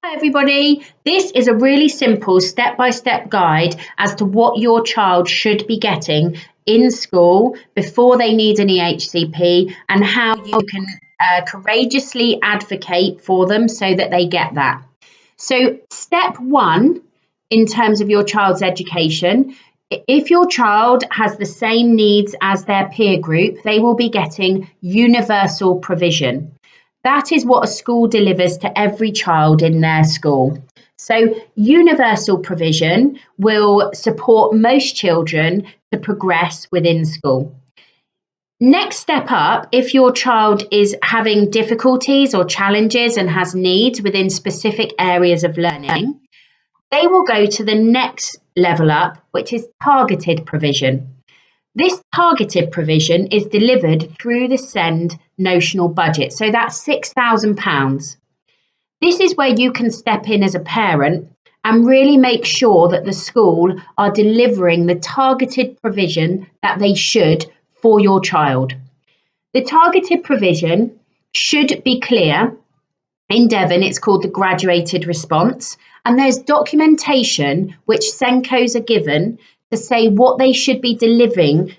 Hi everybody, this is a really simple step-by-step guide as to what your child should be getting in school before they need an EHCP and how you can courageously advocate for them so that they get that. So step one, in terms of your child's education, if your child has the same needs as their peer group, they will be getting universal provision. That is what a school delivers to every child in their school. So, universal provision will support most children to progress within school. Next step up, if your child is having difficulties or challenges and has needs within specific areas of learning, they will go to the next level up, which is targeted provision. This targeted provision is delivered through the SEND notional budget, so that's £6,000. This is where you can step in as a parent and really make sure that the school are delivering the targeted provision that they should for your child. The targeted provision should be clear. In Devon, it's called the graduated response, and there's documentation which SENCOs are given to say what they should be delivering,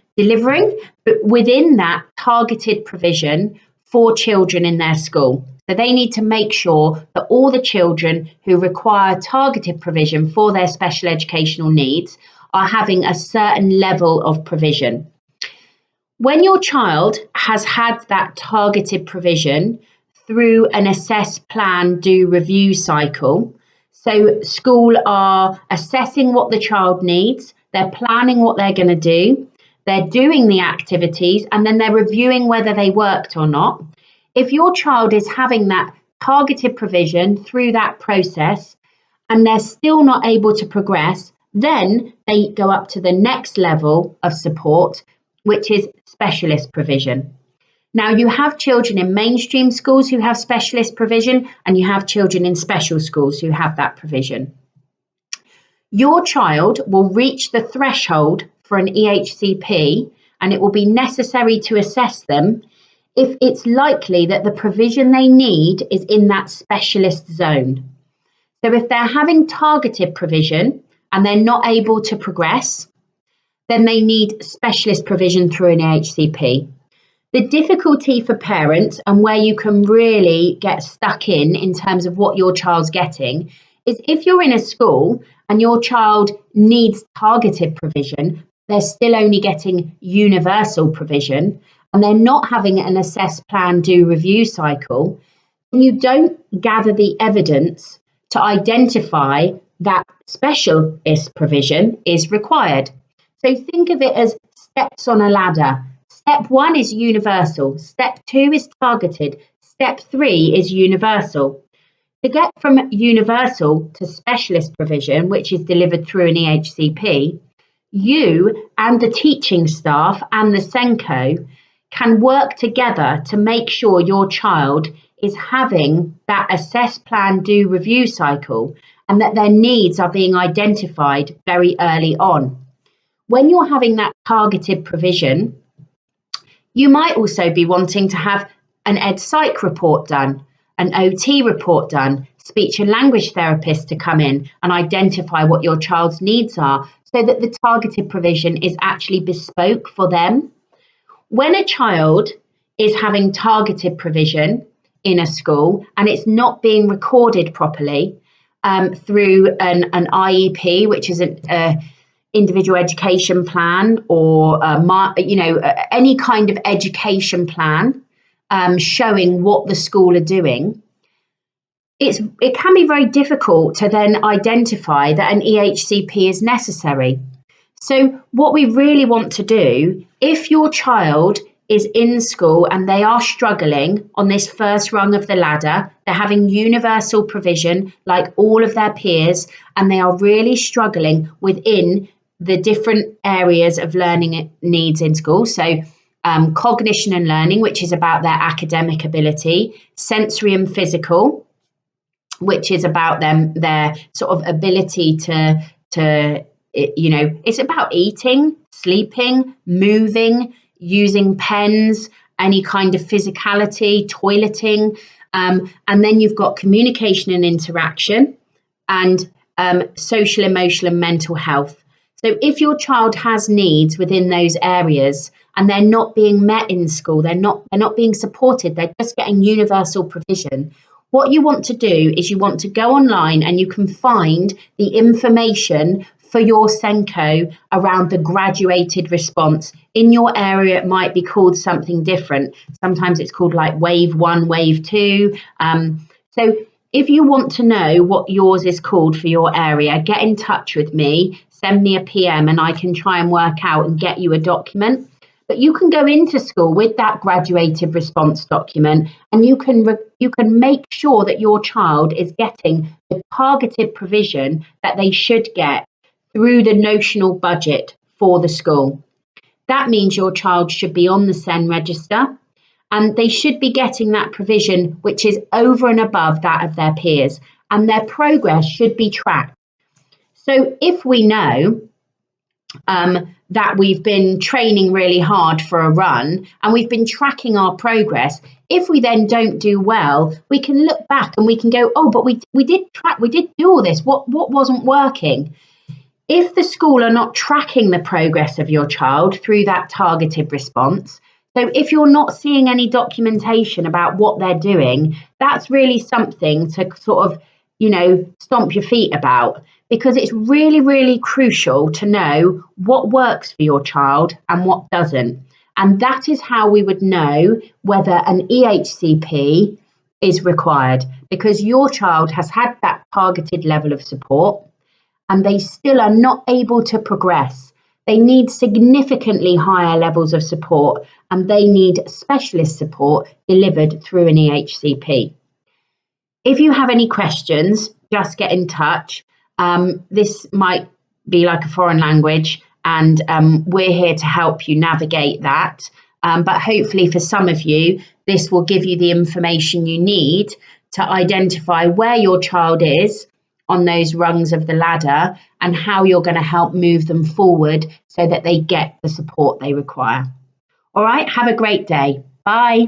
but within that targeted provision for children in their school. So they need to make sure that all the children who require targeted provision for their special educational needs are having a certain level of provision. When your child has had that targeted provision through an assess, plan, do, review cycle, so school are assessing what the child needs, they're planning what they're going to do, they're doing the activities, and then they're reviewing whether they worked or not. If your child is having that targeted provision through that process and they're still not able to progress, then they go up to the next level of support, which is specialist provision. Now, you have children in mainstream schools who have specialist provision, and you have children in special schools who have that provision. Your child will reach the threshold for an EHCP, and it will be necessary to assess them if it's likely that the provision they need is in that specialist zone. So if they're having targeted provision and they're not able to progress, then they need specialist provision through an EHCP. The difficulty for parents, and where you can really get stuck in terms of what your child's getting, is if you're in a school and your child needs targeted provision, they're still only getting universal provision, and they're not having an assess, plan, do, review cycle, and you don't gather the evidence to identify that specialist provision is required. So think of it as steps on a ladder. Step one is universal. Step two is targeted. Step three is universal. To get from universal to specialist provision, which is delivered through an EHCP, you and the teaching staff and the SENCO can work together to make sure your child is having that assess, plan, do, review cycle, and that their needs are being identified very early on. When you're having that targeted provision, you might also be wanting to have an Ed Psych report done, an OT report done, speech and language therapist to come in and identify what your child's needs are so that the targeted provision is actually bespoke for them. When a child is having targeted provision in a school and it's not being recorded properly through an IEP, which is an individual education plan, or any kind of education plan showing what the school are doing, it can be very difficult to then identify that an EHCP is necessary. So what we really want to do, if your child is in school and they are struggling on this first rung of the ladder, they're having universal provision like all of their peers, and they are really struggling within the different areas of learning needs in school. So cognition and learning, which is about their academic ability, sensory and physical, which is about their sort of ability to it's about eating, sleeping, moving, using pens, any kind of physicality, toileting, And then you've got communication and interaction, and social, emotional, and mental health. So if your child has needs within those areas and they're not being met in school, they're not being supported, they're just getting universal provision. What you want to do is you want to go online and you can find the information for your SENCO around the graduated response. In your area, it might be called something different. Sometimes it's called like wave 1, wave 2. So if you want to know what yours is called for your area, get in touch with me, send me a PM, and I can try and work out and get you a document. But you can go into school with that graduated response document, and you can make sure that your child is getting the targeted provision that they should get through the notional budget for the school. That means your child should be on the SEN register, and they should be getting that provision which is over and above that of their peers, and their progress should be tracked. So if we know that we've been training really hard for a run and we've been tracking our progress, if we then don't do well, we can look back and we can go, oh, but we did do all this. What wasn't working? If the school are not tracking the progress of your child through that targeted response, so if you're not seeing any documentation about what they're doing, that's really something to sort of, stomp your feet about, because it's really, really crucial to know what works for your child and what doesn't. And that is how we would know whether an EHCP is required, because your child has had that targeted level of support and they still are not able to progress. They need significantly higher levels of support, and they need specialist support delivered through an EHCP. If you have any questions, just get in touch. This might be like a foreign language, and we're here to help you navigate that. But hopefully for some of you, this will give you the information you need to identify where your child is on those rungs of the ladder and how you're going to help move them forward so that they get the support they require. All right, have a great day. Bye.